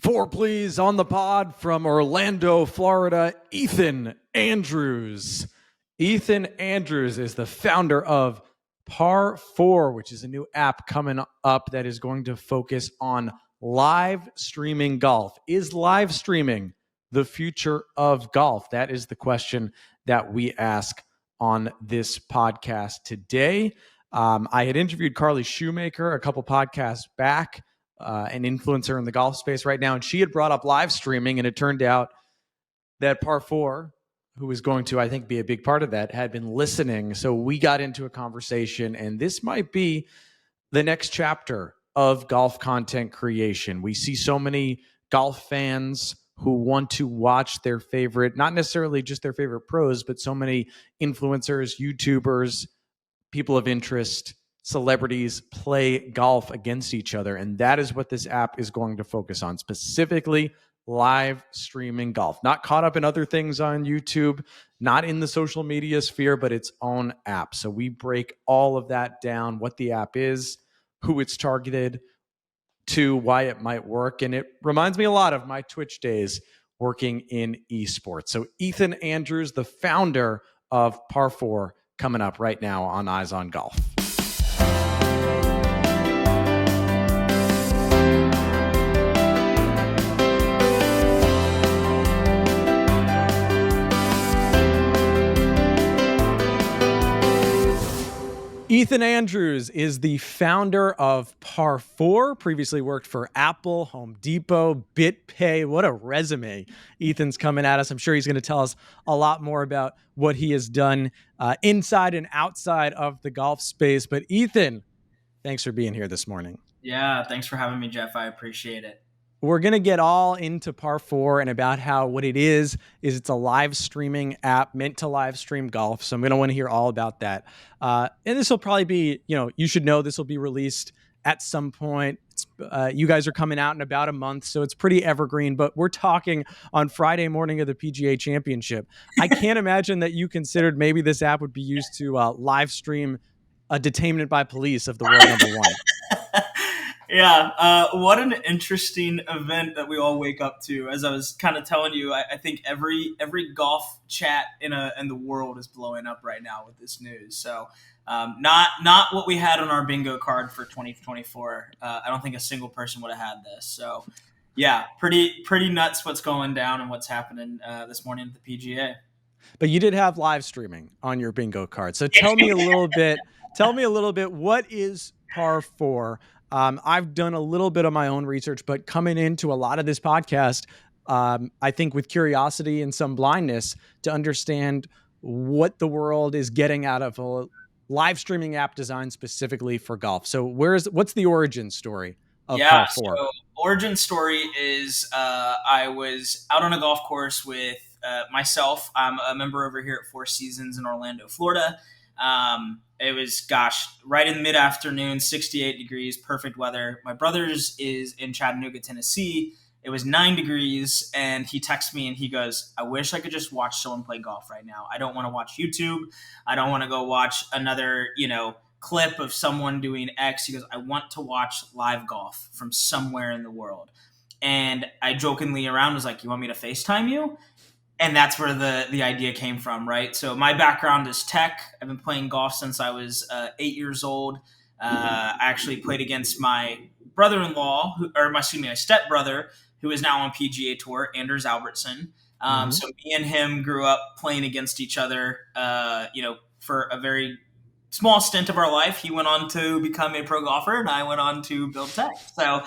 Four, please, on the pod from Orlando, Florida, Ethan Andrews. Ethan Andrews is the founder of ParFour, which is a new app coming up that is going to focus on live streaming golf. Is live streaming the future of golf? That is the question that we ask on this podcast today. I had interviewed Carly Shoemaker a couple podcasts back, an influencer in the golf space right now, and she had brought up live streaming, and it turned out that ParFour, who was going to, I think, be a big part of that, had been listening. So we got into a conversation, and this might be the next chapter of golf content creation. We see so many golf fans who want to watch their favorite, not necessarily just their favorite pros, but so many influencers, YouTubers, people of interest, celebrities play golf against each other. And that is what this app is going to focus on, specifically live streaming golf. Not caught up in other things on YouTube, not in the social media sphere, but its own app. So we break all of that down, what the app is, who it's targeted to, why it might work. And it reminds me a lot of my Twitch days working in esports. So Ethan Andrews, the founder of ParFour, coming up right now on Eyes on Golf. Ethan Andrews is the founder of ParFour, previously worked for Apple, Home Depot, BitPay. What a resume. Ethan's coming at us. I'm sure he's going to tell us a lot more about what he has done inside and outside of the golf space. But Ethan, thanks for being here this morning. Yeah, thanks for having me, Jeff. I appreciate it. We're going to get all into ParFour and about how what it is it's a live streaming app meant to live stream golf. So I'm going to want to hear all about that. And this will probably be, you should know this will be released at some point. You guys are coming out in about a month, so it's pretty evergreen, but we're talking on Friday morning of the PGA Championship. I can't imagine that you considered maybe this app would be used to live stream a detainment by police of the world number one. Yeah, what an interesting event that we all wake up to. As I was kind of telling you, I think every golf chat in the world is blowing up right now with this news. So not what we had on our bingo card for 2024. I don't think a single person would have had this. So yeah, pretty nuts what's going down and what's happening this morning at the PGA. But you did have live streaming on your bingo card. So tell me a little bit, what is ParFour? I've done a little bit of my own research, but coming into a lot of this podcast, I think with curiosity and some blindness to understand what the world is getting out of a live streaming app designed specifically for golf. So what's the origin story of ParFour? So origin story is I was out on a golf course with myself. I'm a member over here at Four Seasons in Orlando, Florida. It was, right in mid-afternoon, 68 degrees, perfect weather. My brother's is in Chattanooga, Tennessee. It was 9 degrees, and he texts me and he goes, I wish I could just watch someone play golf right now. I don't want to watch YouTube. I don't want to go watch another, clip of someone doing X. He goes, I want to watch live golf from somewhere in the world. And I jokingly around was like, you want me to FaceTime you? And that's where the idea came from, right? So my background is tech. I've been playing golf since I was 8 years old. I actually played against my brother-in-law, my stepbrother, who is now on PGA Tour, Anders Albertson. So me and him grew up playing against each other, for a very small stint of our life. He went on to become a pro golfer, and I went on to build tech. So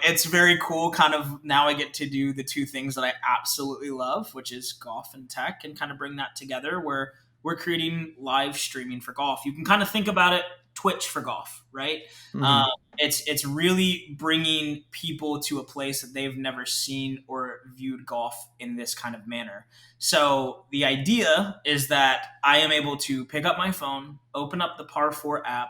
it's very cool. Kind of now I get to do the two things that I absolutely love, which is golf and tech, and kind of bring that together where we're creating live streaming for golf. You can kind of think about it Twitch for golf, right? Mm-hmm. It's really bringing people to a place that they've never seen or viewed golf in this kind of manner. So the idea is that I am able to pick up my phone, open up the ParFour app,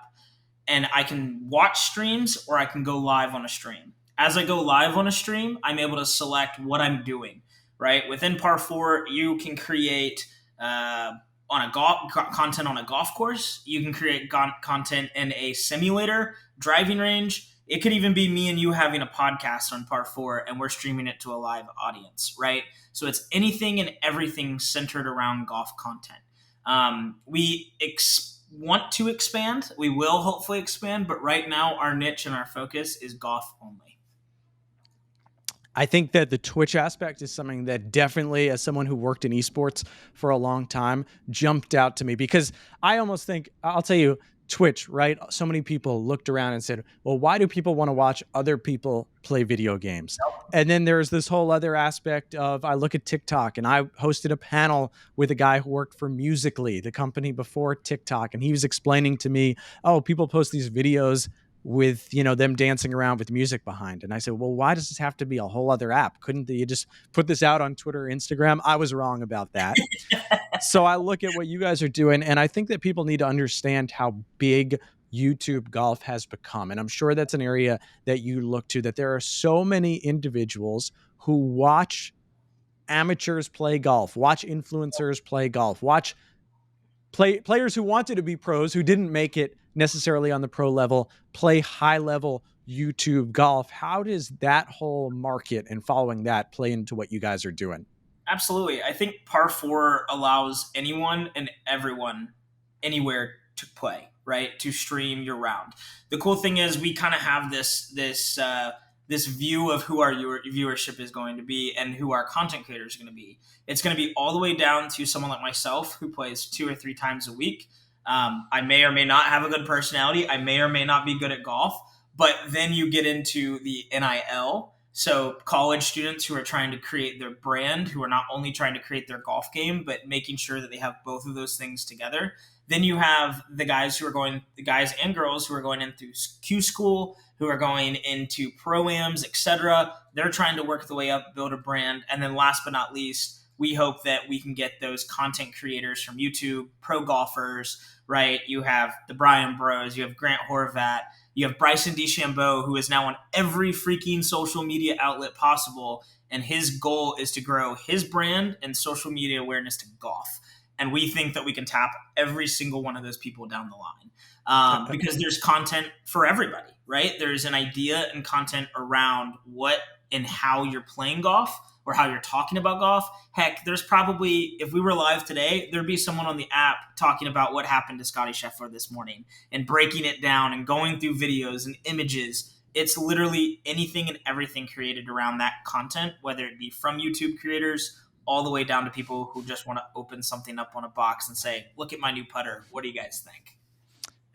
and I can watch streams or I can go live on a stream. As I go live on a stream, I'm able to select what I'm doing, right? Within ParFour, you can create content on a golf course. You can create content in a simulator, driving range. It could even be me and you having a podcast on ParFour and we're streaming it to a live audience, right? So it's anything and everything centered around golf content. We want to expand. We will hopefully expand, but right now our niche and our focus is golf only. I think that the Twitch aspect is something that definitely, as someone who worked in esports for a long time, jumped out to me, because I almost think, I'll tell you, Twitch, right? So many people looked around and said, well, why do people want to watch other people play video games? And then there's this whole other aspect of, I look at TikTok, and I hosted a panel with a guy who worked for Musical.ly, the company before TikTok. And he was explaining to me, oh, people post these videos with, you know, them dancing around with music behind. And I said, well, why does this have to be a whole other app? Couldn't you just put this out on Twitter or Instagram? I was wrong about that. So I look at what you guys are doing, and I think that people need to understand how big YouTube golf has become. And I'm sure that's an area that you look to, that there are so many individuals who watch amateurs play golf, watch influencers play golf, watch players who wanted to be pros, who didn't make it necessarily on the pro level, play high level YouTube golf. How does that whole market and following that play into what you guys are doing? Absolutely. I think ParFour allows anyone and everyone anywhere to play, right? To stream year round. The cool thing is we kind of have this view of who our viewership is going to be and who our content creators are going to be. It's going to be all the way down to someone like myself who plays 2 or 3 times a week. I may or may not have a good personality. I may or may not be good at golf. But then you get into the NIL. So college students who are trying to create their brand, who are not only trying to create their golf game, but making sure that they have both of those things together. Then you have the guys and girls who are going in through Q school, who are going into pro-ams, etc. They're trying to work their way up, build a brand. And then last but not least, we hope that we can get those content creators from YouTube, pro golfers, right? You have the Brian Bros, you have Grant Horvat, you have Bryson DeChambeau, who is now on every freaking social media outlet possible. And his goal is to grow his brand and social media awareness to golf. And we think that we can tap every single one of those people down the line, because there's content for everybody, right? There's an idea and content around what and how you're playing golf or how you're talking about golf. Heck, there's probably, if we were live today, there'd be someone on the app talking about what happened to Scottie Scheffler this morning and breaking it down and going through videos and images. It's literally anything and everything created around that content, whether it be from YouTube creators all the way down to people who just want to open something up on a box and say, look at my new putter. What do you guys think?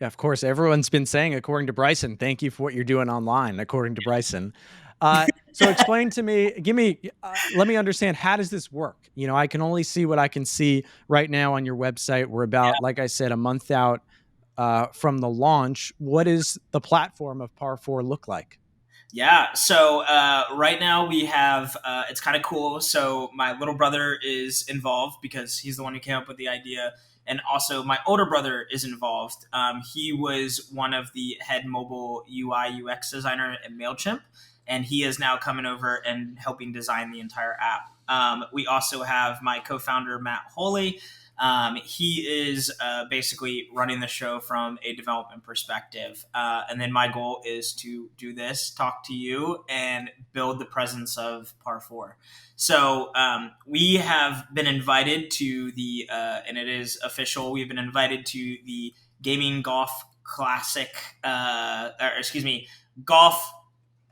Yeah, of course. Everyone's been saying, according to Bryson, thank you for what you're doing online, according to Bryson. So explain to me, let me understand, how does this work? You know, I can only see what I can see right now on your website. We're about, like I said, a month out from the launch. What does the platform of ParFour look like? Yeah. So right now we have, it's kind of cool. So my little brother is involved because he's the one who came up with the idea. And also my older brother is involved. He was one of the head mobile UI UX designer at MailChimp. And he is now coming over and helping design the entire app. We also have my co-founder, Matt Holley. He is basically running the show from a development perspective. And then my goal is to do this, talk to you, and build the presence of ParFour. So we have been invited to the, and it is official, we've been invited to the Gaming Golf Classic, Golf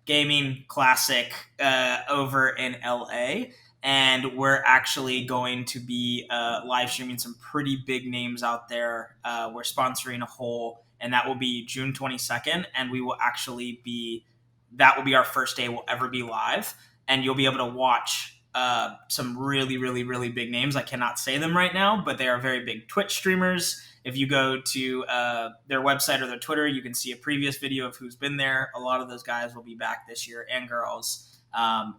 Gaming Classic over in LA. And we're actually going to be live streaming some pretty big names out there. We're sponsoring a hole, and that will be June 22nd. And we will actually that will be our first day we'll ever be live. And you'll be able to watch some really, really, really big names. I cannot say them right now, but they are very big Twitch streamers. If you go to their website or their Twitter, you can see a previous video of who's been there. A lot of those guys will be back this year, and girls.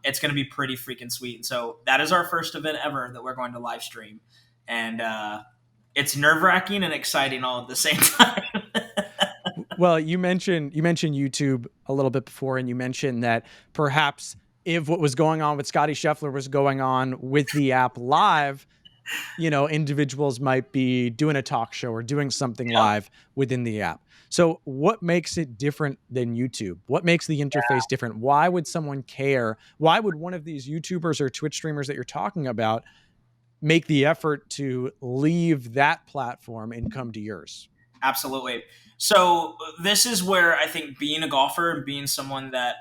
It's going to be pretty freaking sweet. And so that is our first event ever that we're going to live stream. And it's nerve-wracking and exciting all at the same time. Well, you mentioned YouTube a little bit before, and you mentioned that perhaps if what was going on with Scottie Scheffler was going on with the app live, you know, individuals might be doing a talk show or doing something live within the app. So what makes it different than YouTube? What makes the interface different? Why would someone care? Why would one of these YouTubers or Twitch streamers that you're talking about make the effort to leave that platform and come to yours? Absolutely. So this is where I think being a golfer and being someone that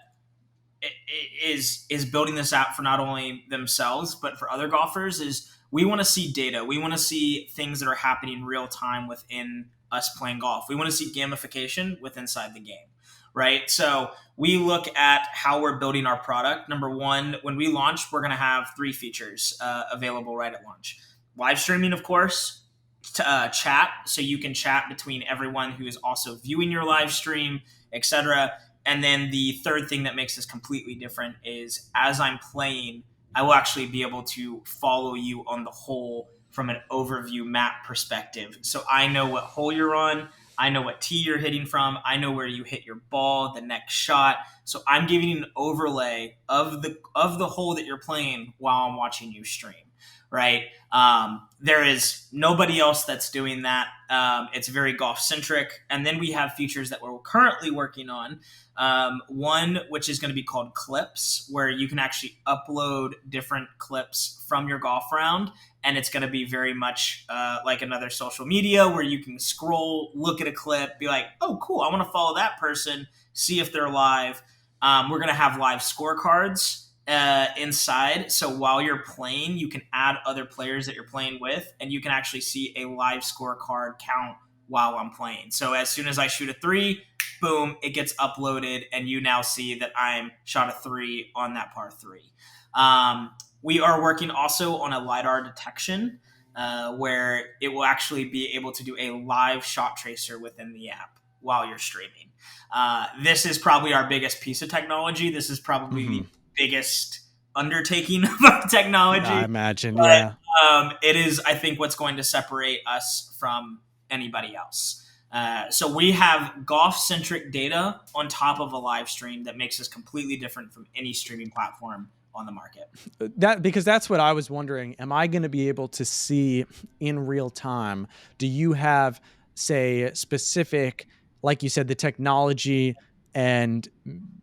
is building this app for not only themselves but for other golfers is we want to see data. We want to see things that are happening real time within us playing golf. We want to see gamification with inside the game, right? So we look at how we're building our product. Number one, when we launch, we're going to have 3 features available right at launch. Live streaming, of course, chat, so you can chat between everyone who is also viewing your live stream, etc. And then the third thing that makes this completely different is as I'm playing, I will actually be able to follow you on the hole from an overview map perspective. So I know what hole you're on, I know what tee you're hitting from, I know where you hit your ball, the next shot. So I'm giving you an overlay of the hole that you're playing while I'm watching you stream. Right? There is nobody else that's doing that. It's very golf centric. And then we have features that we're currently working on. One, which is going to be called clips, where you can actually upload different clips from your golf round. And it's going to be very much like another social media where you can scroll, look at a clip, be like, oh, cool, I want to follow that person, see if they're live. We're going to have live scorecards inside. So while you're playing, you can add other players that you're playing with, and you can actually see a live scorecard count while I'm playing. So as soon as I shoot a 3, boom, it gets uploaded, and you now see that I'm shot a 3 on that par 3. We are working also on a LiDAR detection where it will actually be able to do a live shot tracer within the app while you're streaming. This is probably our biggest piece of technology. This is probably the biggest undertaking of our technology. I imagine, but, yeah. It is, I think, what's going to separate us from anybody else. So we have golf-centric data on top of a live stream that makes us completely different from any streaming platform on the market. Because that's what I was wondering. Am I going to be able to see in real time? Do you have, say, specific, like you said, the technology and,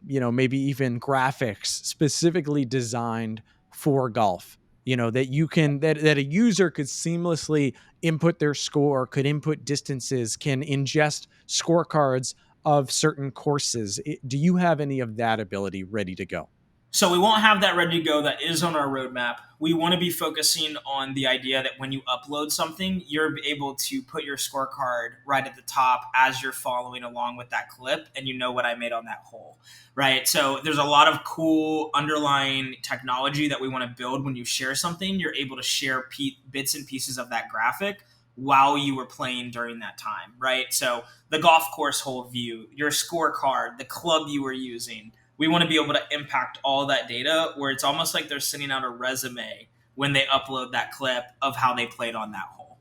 you know, maybe even graphics specifically designed for golf, you know, that you can, that a user could seamlessly input their score, could input distances, can ingest scorecards of certain courses? Do you have any of that ability ready to go? So we won't have that ready to go. That is on our roadmap. We want to be focusing on the idea that when you upload something, you're able to put your scorecard right at the top as you're following along with that clip, and you know what I made on that hole, right? So there's a lot of cool underlying technology that we want to build. When you share something, you're able to share bits and pieces of that graphic while you were playing during that time, right? So the golf course hole view, your scorecard, the club you were using, we want to be able to impact all that data where it's almost like they're sending out a resume when they upload that clip of how they played on that hole.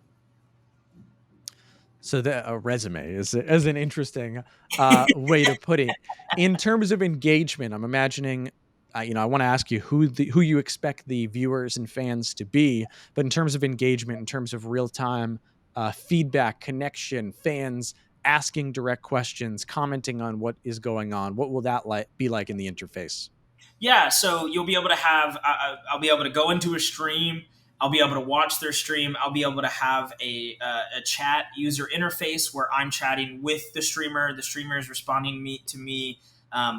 So a resume is an interesting way to put it. In terms of engagement, I'm imagining, you know, I want to ask you who you expect the viewers and fans to be, but in terms of engagement, in terms of real time feedback, connection, fans asking direct questions, commenting on what is going on, what will that be like in the interface? Yeah, so you'll be able to have, I'll be able to go into a stream. I'll be able to watch their stream. I'll be able to have a chat user interface where I'm chatting with the streamer. The streamer is responding to me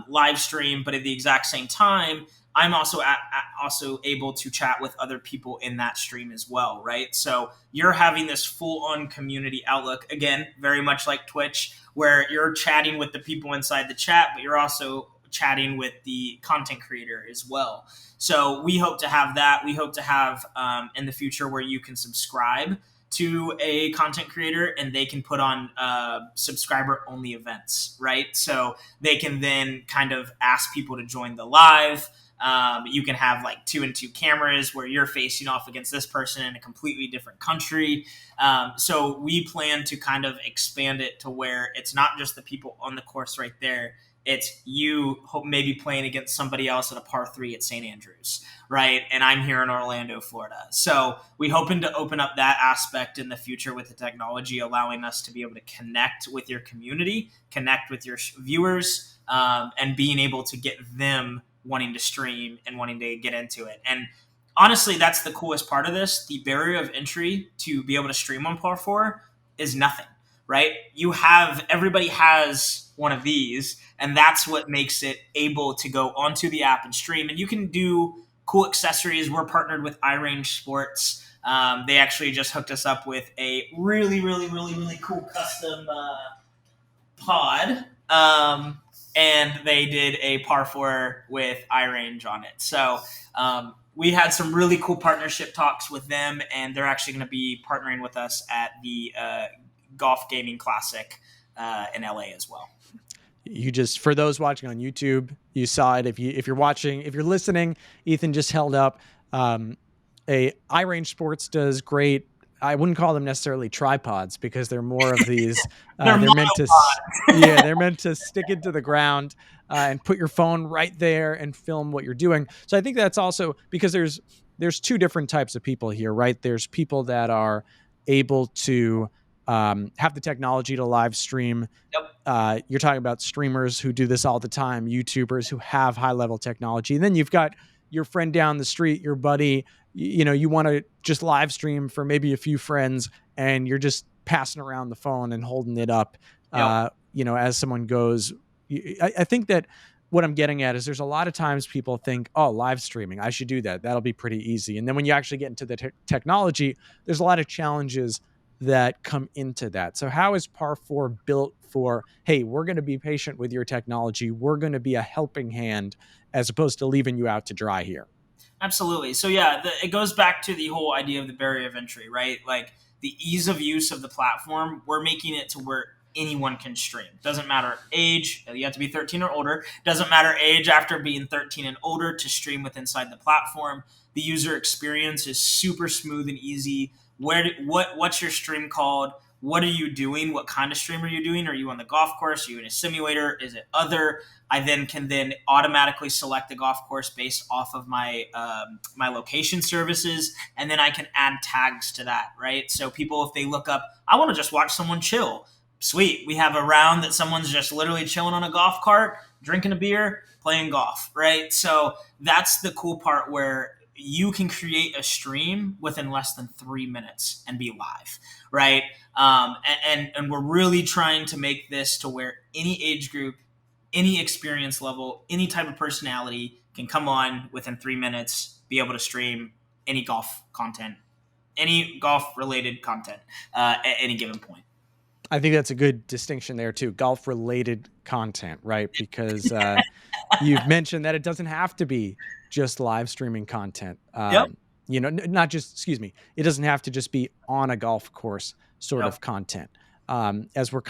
live stream, but at the exact same time, I'm also able to chat with other people in that stream as well, right? So you're having this full-on community outlook, again, very much like Twitch, where you're chatting with the people inside the chat, but you're also chatting with the content creator as well. So we hope to have that. We hope to have in the future where you can subscribe to a content creator and they can put on subscriber only events, right? So they can then kind of ask people to join the live. You can have like 2 and 2 cameras where you're facing off against this person in a completely different country. So we plan to kind of expand it to where it's not just the people on the course right there. It's you maybe playing against somebody else at a par three at St. Andrews, right? And I'm here in Orlando, Florida. So we hoping to open up that aspect in the future with the technology, allowing us to be able to connect with your community, connect with your viewers, and being able to get them wanting to stream and wanting to get into it. And honestly, that's the coolest part of this. The barrier of entry to be able to stream on ParFour is nothing, right? Everybody has one of these, and that's what makes it able to go onto the app and stream. And you can do cool accessories. We're partnered with iRange Sports. They actually just hooked us up with a really, really, really, really cool custom pod. And they did a ParFour with iRange on it. So we had some really cool partnership talks with them, and they're actually going to be partnering with us at the Golf Gaming Classic in LA as well. You just, for those watching on YouTube, you saw it. If you're listening, Ethan just held up a iRange Sports does great. I wouldn't call them necessarily tripods because they're more of these. they're meant to, they're meant to stick it to the ground and put your phone right there and film what you're doing. So I think that's also because there's two different types of people here, right? There's people that are able to have the technology to live stream. Yep. You're talking about streamers who do this all the time, YouTubers who have high level technology. And then you've got your friend down the street, your buddy, you want to just live stream for maybe a few friends and you're just passing around the phone and holding it up, Yep. As someone goes. I think that what I'm getting at is there's a lot of times people think, oh, live streaming, I should do that. That'll be pretty easy. And then when you actually get into the technology, there's a lot of challenges that come into that. So how is ParFour built for, hey, we're going to be patient with your technology. We're going to be a helping hand as opposed to leaving you out to dry here? Absolutely. So yeah, it goes back to the whole idea of the barrier of entry, right? Like the ease of use of the platform, we're making it to where anyone can stream. Doesn't matter age, you have to be 13 or older. Doesn't matter age after being 13 and older to stream with inside the platform. The user experience is super smooth and easy. What's your stream called? What are you doing? What kind of stream are you doing? Are you on the golf course? Are you in a simulator? Is it other? I then can automatically select the golf course based off of my my location services, and then I can add tags to that, right? So people, if they look up, I want to just watch someone chill. Sweet, we have a round that someone's just literally chilling on a golf cart, drinking a beer, playing golf, right? So that's the cool part where you can create a stream within less than 3 minutes and be live, right? And we're really trying to make this to where any age group, any experience level, any type of personality can come on within 3 minutes, be able to stream any golf content, any golf related content at any given point. I think that's a good distinction there too. Golf related content, right? Because you've mentioned that it doesn't have to be just live streaming content. Yep. Not just, excuse me, it doesn't have to just be on a golf course sort Yep. of content. As we're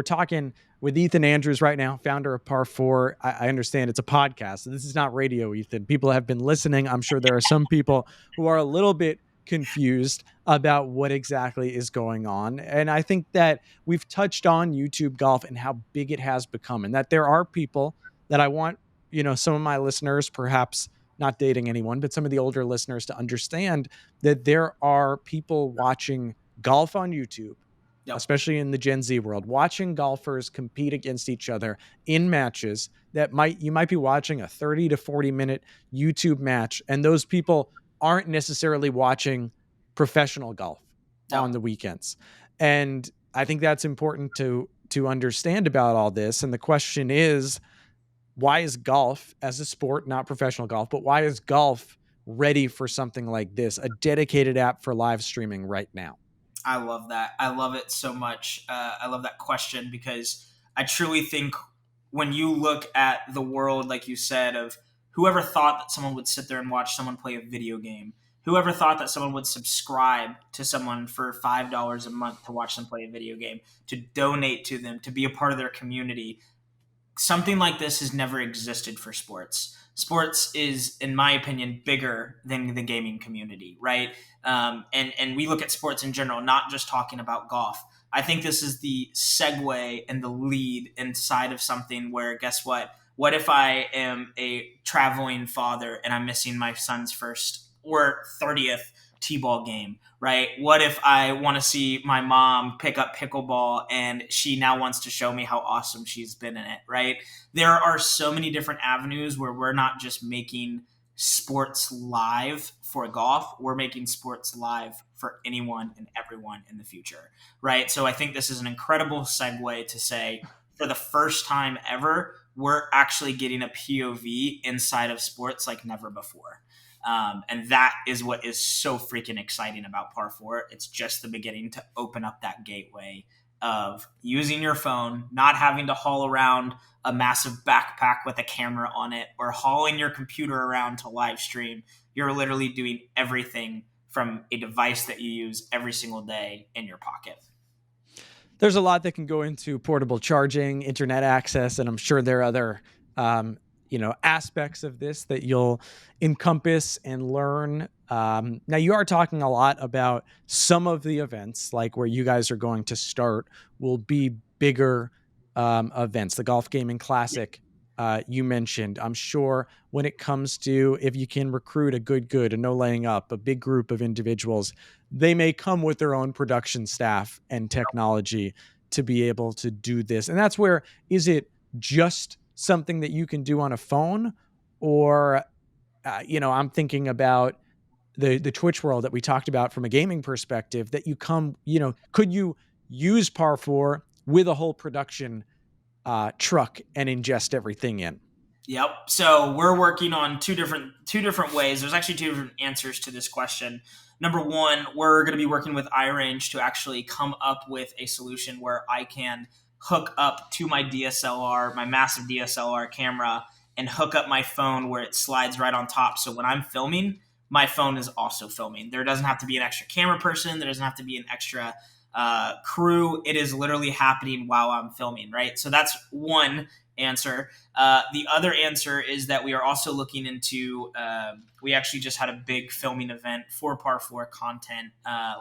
talking with Ethan Andrews right now, founder of ParFour. I understand it's a podcast. So this is not radio, Ethan. People have been listening. I'm sure there are some people who are a little bit confused about what exactly is going on. And I think that we've touched on YouTube golf and how big it has become, and that there are people that I want, some of my listeners, perhaps not dating anyone, but some of the older listeners to understand that there are people watching golf on YouTube, Yep. especially in the Gen Z world, watching golfers compete against each other in matches that you might be watching a 30 to 40 minute YouTube match. And those people aren't necessarily watching professional golf on the weekends. And I think that's important to understand about all this. And the question is, why is golf as a sport, not professional golf, but why is golf ready for something like this, a dedicated app for live streaming right now? I love that. I love it so much. I love that question because I truly think when you look at the world, like you said, of whoever thought that someone would sit there and watch someone play a video game, whoever thought that someone would subscribe to someone for $5 a month to watch them play a video game, to donate to them, to be a part of their community. Something like this has never existed for sports. Sports is, in my opinion, bigger than the gaming community, right? And we look at sports in general, not just talking about golf. I think this is the segue and the lead inside of something where, guess what? What if I am a traveling father and I'm missing my son's first or 30th T-ball game, right? What if I want to see my mom pick up pickleball and she now wants to show me how awesome she's been in it, right? There are so many different avenues where we're not just making sports live for golf, we're making sports live for anyone and everyone in the future, right? So I think this is an incredible segue to say, for the first time ever, we're actually getting a POV inside of sports like never before. And that is what is so freaking exciting about ParFour. It's just the beginning to open up that gateway of using your phone, not having to haul around a massive backpack with a camera on it or hauling your computer around to live stream. You're literally doing everything from a device that you use every single day in your pocket. There's a lot that can go into portable charging, internet access, and I'm sure there are other aspects of this that you'll encompass and learn. Now, you are talking a lot about some of the events, like where you guys are going to start, will be bigger events. The Golf Gaming Classic, you mentioned. I'm sure when it comes to if you can recruit a good, a no laying up, a big group of individuals, they may come with their own production staff and technology to be able to do this. And that's where, is it just something that you can do on a phone, or I'm thinking about the Twitch world that we talked about from a gaming perspective, that you come, could you use ParFour with a whole production truck and ingest everything in? Yep. So we're working on two different ways. There's actually two different answers to this question. Number one, we're going to be working with iRange to actually come up with a solution where I can hook up to my DSLR, my massive DSLR camera, and hook up my phone where it slides right on top. So when I'm filming, my phone is also filming. There doesn't have to be an extra camera person. There doesn't have to be an extra crew. It is literally happening while I'm filming, right? So that's one answer. The other answer is that we are also looking into, we actually just had a big filming event for ParFour content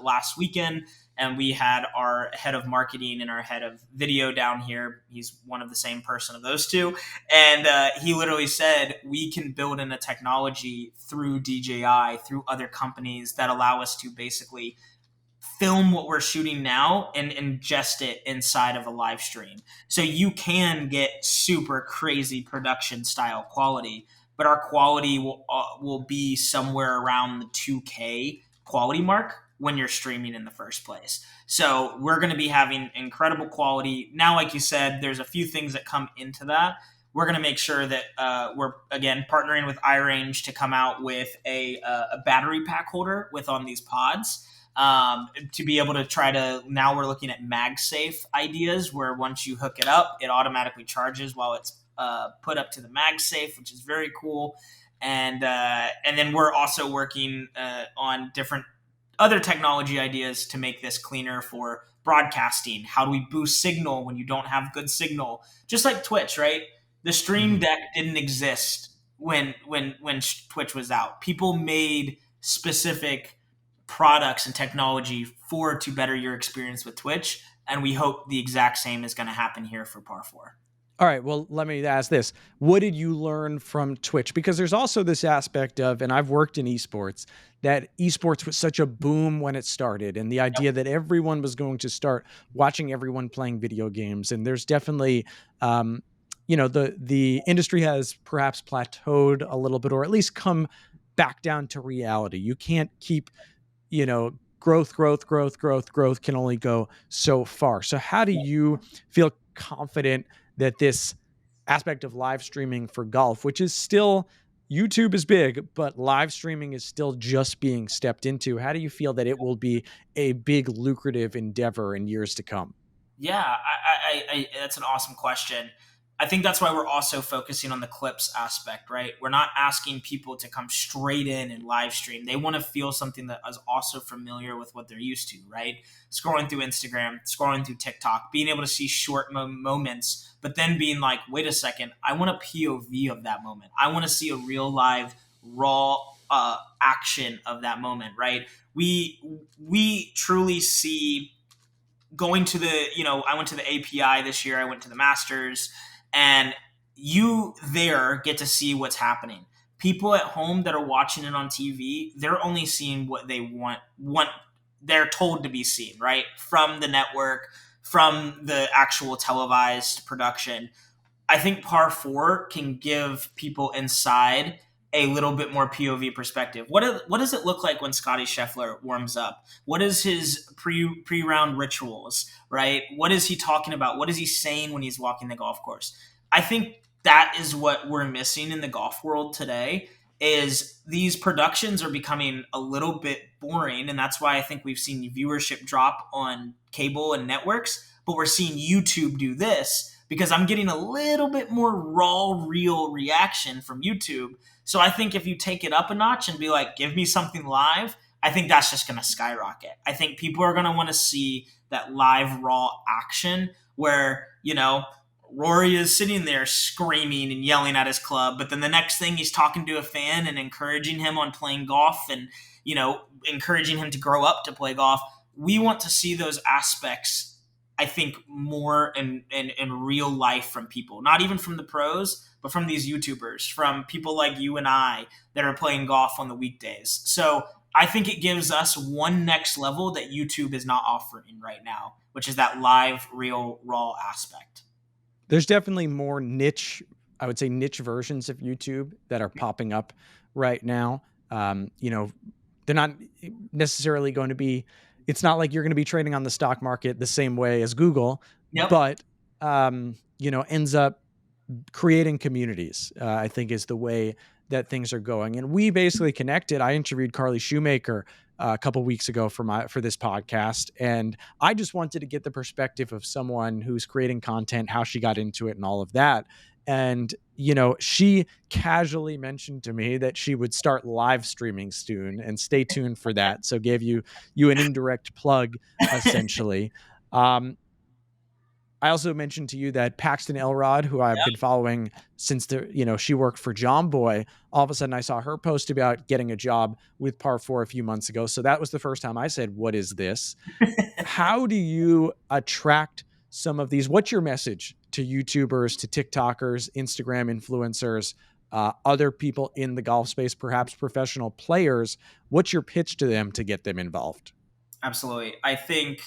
last weekend, and we had our head of marketing and our head of video down here. He's one of the same person of those two. And he literally said, we can build in a technology through DJI, through other companies that allow us to basically film what we're shooting now and ingest it inside of a live stream. So you can get super crazy production style quality, but our quality will be somewhere around the 2K quality mark when you're streaming in the first place. So we're going to be having incredible quality. Now, like you said, there's a few things that come into that. We're going to make sure that we're, again, partnering with iRange to come out with a battery pack holder with on these pods. To be able to try to, now we're looking at MagSafe ideas where once you hook it up, it automatically charges while it's put up to the MagSafe, which is very cool. And then we're also working on different other technology ideas to make this cleaner for broadcasting. How do we boost signal when you don't have good signal? Just like Twitch, right? The Stream Deck didn't exist when Twitch was out. People made specific products and technology to better your experience with Twitch, and we hope the exact same is going to happen here for ParFour. All right, well, let me ask this. What did you learn from Twitch? Because there's also this aspect of, and I've worked in esports, that esports was such a boom when it started, and the idea that everyone was going to start watching everyone playing video games. And there's definitely, the industry has perhaps plateaued a little bit, or at least come back down to reality. You can't keep, growth can only go so far. So how do you feel confident that this aspect of live streaming for golf, which is still, YouTube is big, but live streaming is still just being stepped into, how do you feel that it will be a big lucrative endeavor in years to come? Yeah, I that's an awesome question. I think that's why we're also focusing on the clips aspect, right? We're not asking people to come straight in and live stream. They want to feel something that is also familiar with what they're used to, right? Scrolling through Instagram, scrolling through TikTok, being able to see short moments, but then being like, wait a second, I want a POV of that moment. I want to see a real live, raw action of that moment, right? We truly see going to I went to the API this year. I went to the Masters, and you there get to see what's happening. People at home that are watching it on TV, they're only seeing what they want they're told to be seen, right? From the network, from the actual televised production. I think ParFour can give people inside a little bit more POV perspective. What does it look like when Scotty Scheffler warms up? What is his pre round rituals? Right? What is he talking about? What is he saying when he's walking the golf course? I think that is what we're missing in the golf world today. Is these productions are becoming a little bit boring, and that's why I think we've seen viewership drop on cable and networks. But we're seeing YouTube do this because I'm getting a little bit more raw, real reaction from YouTube. So I think if you take it up a notch and be like, give me something live, I think that's just going to skyrocket. I think people are going to want to see that live, raw action where, Rory is sitting there screaming and yelling at his club, but then the next thing he's talking to a fan and encouraging him on playing golf and, encouraging him to grow up to play golf. We want to see those aspects, I think, more in real life from people, not even from the pros, but from these YouTubers, from people like you and I that are playing golf on the weekdays. So I think it gives us one next level that YouTube is not offering right now, which is that live, real, raw aspect. There's definitely more niche, I would say niche versions of YouTube that are popping up right now. They're not necessarily going to be, it's not like you're going to be trading on the stock market the same way as Google, but, ends up creating communities, I think is the way that things are going. And we basically connected. I interviewed Carly Shoemaker a couple weeks ago for this podcast, and I just wanted to get the perspective of someone who's creating content, how she got into it, and all of that. And she casually mentioned to me that she would start live streaming soon, and stay tuned for that. So gave you an indirect plug, essentially. I also mentioned to you that Paxton Elrod, who I've been following since she worked for John Boy, all of a sudden I saw her post about getting a job with ParFour a few months ago. So that was the first time I said, what is this? How do you attract some of these? What's your message to YouTubers, to TikTokers, Instagram influencers, other people in the golf space, perhaps professional players? What's your pitch to them to get them involved? Absolutely. I think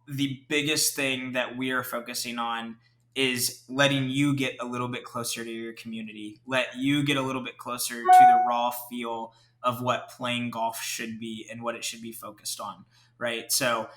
the biggest thing that we are focusing on is letting you get a little bit closer to your community, let you get a little bit closer to the raw feel of what playing golf should be and what it should be focused on, right? So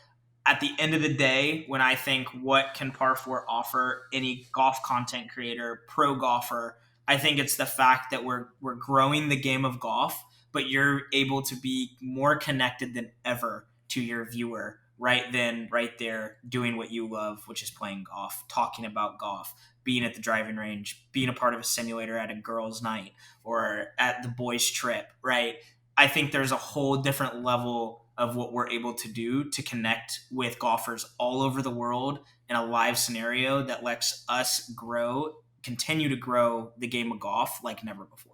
at the end of the day, when I think what can ParFour offer any golf content creator, pro golfer, I think it's the fact that we're growing the game of golf, but you're able to be more connected than ever to your viewer right then, right there, doing what you love, which is playing golf, talking about golf, being at the driving range, being a part of a simulator at a girls' night or at the boys' trip, right? I think there's a whole different level of what we're able to do to connect with golfers all over the world in a live scenario that lets us continue to grow the game of golf like never before.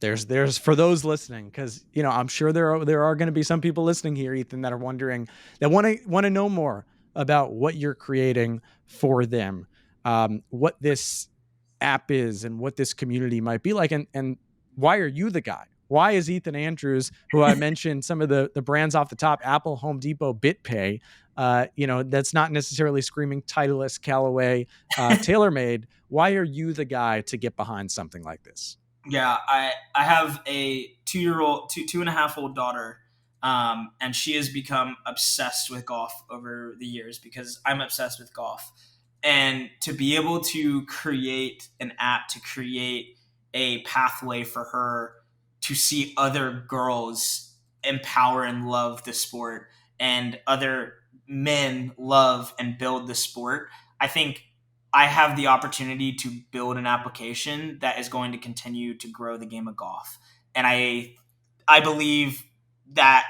There's for those listening, because I'm sure there are going to be some people listening here, Ethan, that are wondering, that want to know more about what you're creating for them, what this app is, and what this community might be like, and why are you the guy? Why is Ethan Andrews, who I mentioned some of the brands off the top, Apple, Home Depot, BitPay, that's not necessarily screaming Titleist, Callaway, TaylorMade. Why are you the guy to get behind something like this? Yeah, I have a 2.5-year-old daughter, and she has become obsessed with golf over the years because I'm obsessed with golf. And to be able to create an app, to create a pathway for her to see other girls empower and love the sport and other men love and build the sport, I think I have the opportunity to build an application that is going to continue to grow the game of golf. And I believe that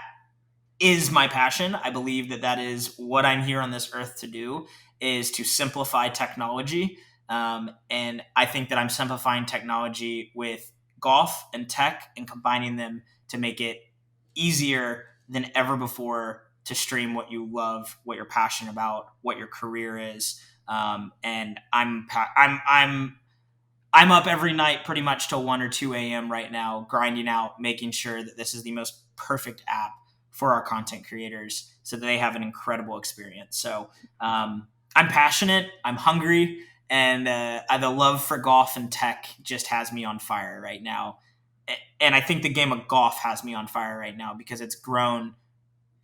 is my passion. I believe that is what I'm here on this earth to do, is to simplify technology. And I think that I'm simplifying technology with golf and tech and combining them to make it easier than ever before to stream what you love, what you're passionate about, what your career is. And I'm up every night pretty much till 1 or 2 a.m. right now, grinding out, making sure that this is the most perfect app for our content creators so that they have an incredible experience. So I'm passionate, I'm hungry, and the love for golf and tech just has me on fire right now. And I think the game of golf has me on fire right now because it's grown,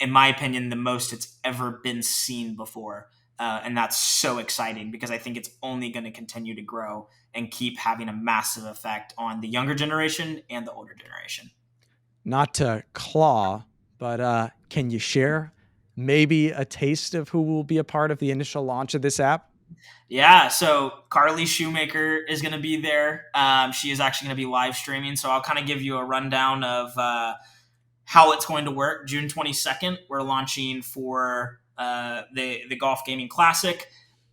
in my opinion, the most it's ever been seen before. And that's so exciting because I think it's only going to continue to grow and keep having a massive effect on the younger generation and the older generation. Not to claw, but can you share maybe a taste of who will be a part of the initial launch of this app? Yeah, so Carly Shoemaker is going to be there. She is actually going to be live streaming. So I'll kind of give you a rundown of how it's going to work. June 22nd, we're launching for the Golf Gaming Classic.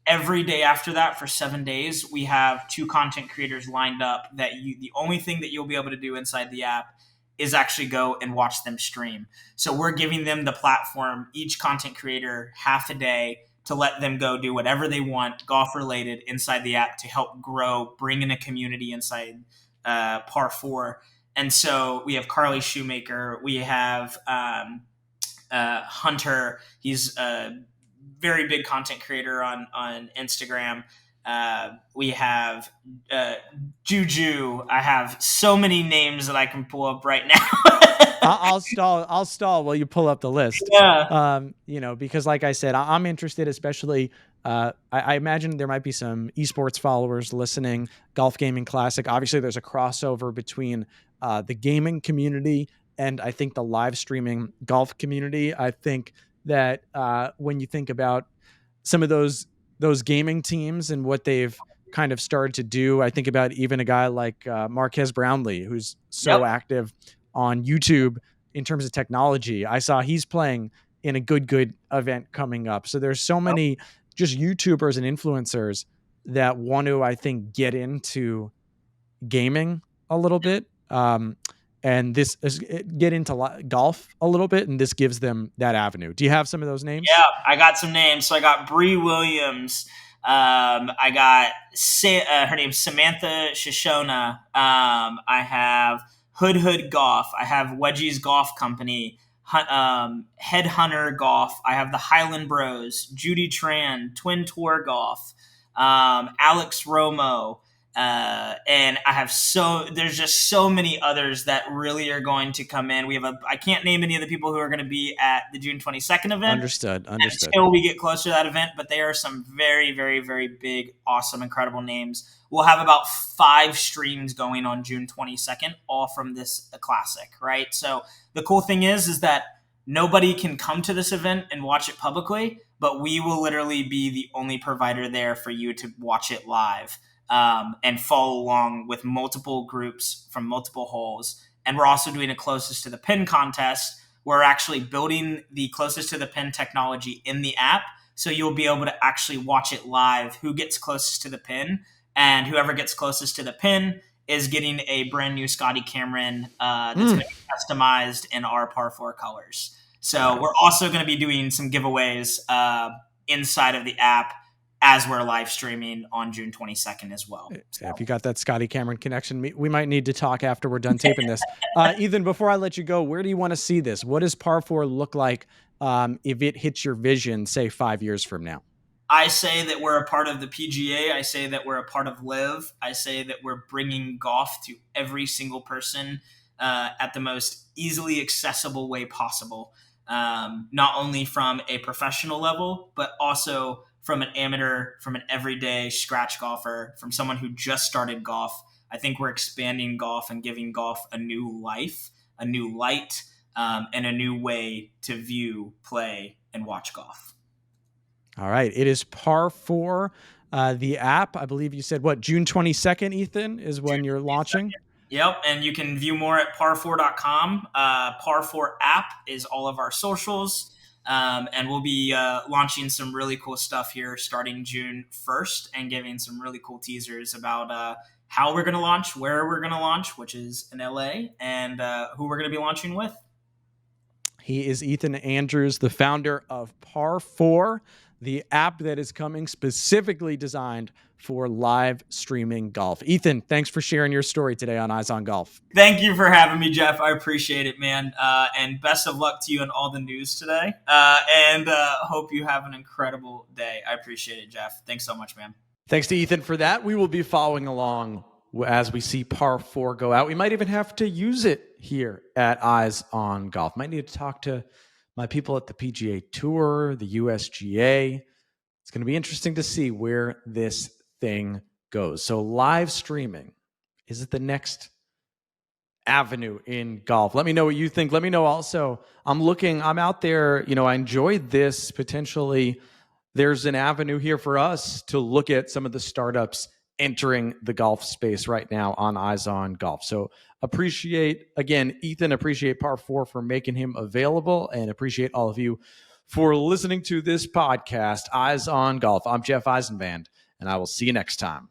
Every day after that, for 7 days, we have 2 content creators lined up that the only thing that you'll be able to do inside the app is actually go and watch them stream. So we're giving them the platform, each content creator, half a day to let them go do whatever they want, golf related, inside the app to help grow, bring in a community inside ParFour. And so we have Carly Shoemaker, we have Hunter. He's a very big content creator on Instagram. We have Juju. I have so many names that I can pull up right now. I'll stall while you pull up the list. Yeah. Because like I said, I'm interested, especially. I imagine there might be some esports followers listening. Golf Gaming Classic. Obviously, there's a crossover between the gaming community and I think the live streaming golf community. I think that when you think about some of those gaming teams and what they've kind of started to do, I think about even a guy like Marquez Brownlee, who's so Yep. active on YouTube in terms of technology. I saw he's playing in a good event coming up. So there's so many just YouTubers and influencers that want to, I think, get into gaming a little bit. And this is get into golf a little bit, and this gives them that avenue. Do you have some of those names? Yeah, I got some names. So I got Bree Williams. I got her name's Samantha Shoshona. I have Hood Golf. I have Wedgie's Golf Company. Headhunter Golf. I have the Highland Bros. Judy Tran. Twin Tour Golf. Alex Romo. And there's just so many others that really are going to come in. I can't name any of the people who are going to be at the June 22nd event. Understood. Until we get closer to that event, but they are some very, very, very big, awesome, incredible names. We'll have about 5 streams going on June 22nd, all from this classic, right? So the cool thing is that nobody can come to this event and watch it publicly, but we will literally be the only provider there for you to watch it live. And follow along with multiple groups from multiple holes. And we're also doing a closest to the pin contest. We're actually building the closest to the pin technology in the app. So you'll be able to actually watch it live, who gets closest to the pin. And whoever gets closest to the pin is getting a brand new Scotty Cameron that's going to be customized in our ParFour colors. So we're also going to be doing some giveaways inside of the app as we're live streaming on June 22nd as well. So. If you got that Scotty Cameron connection, we might need to talk after we're done taping this. Ethan, before I let you go, where do you want to see this? What does ParFour look like if it hits your vision, say 5 years from now? I say that we're a part of the PGA. I say that we're a part of Live. I say that we're bringing golf to every single person at the most easily accessible way possible. Not only from a professional level, but also from an amateur, from an everyday scratch golfer, from someone who just started golf. I think we're expanding golf and giving golf a new life, a new light, and a new way to view, play, and watch golf. All right. It is ParFour, the app. I believe you said, June 22nd, Ethan, is when you're launching? Yep, and you can view more at parfour.com. ParFour app is all of our socials. And we'll be launching some really cool stuff here starting June 1st and giving some really cool teasers about how we're going to launch, where we're going to launch, which is in LA, and who we're going to be launching with. He is Ethan Andrews, the founder of ParFour, the app that is coming specifically designed for live streaming golf. Ethan, thanks for sharing your story today on Eyes on Golf. Thank you for having me, Jeff. I appreciate it, man. And best of luck to you and all the news today. And hope you have an incredible day. I appreciate it, Jeff. Thanks so much, man. Thanks to Ethan for that. We will be following along as we see ParFour go out. We might even have to use it here at Eyes on Golf. Might need to talk to my people at the PGA Tour, the USGA. It's going to be interesting to see where this thing goes. So live streaming, is it the next avenue in golf? Let me know what you think. Let me know also, I'm out there, I enjoyed this potentially. There's an avenue here for us to look at some of the startups entering the golf space right now on Eyes on Golf. So appreciate ParFour for making him available, and appreciate all of you for listening to this podcast, Eyes on Golf. I'm Jeff Eisenband, and I will see you next time.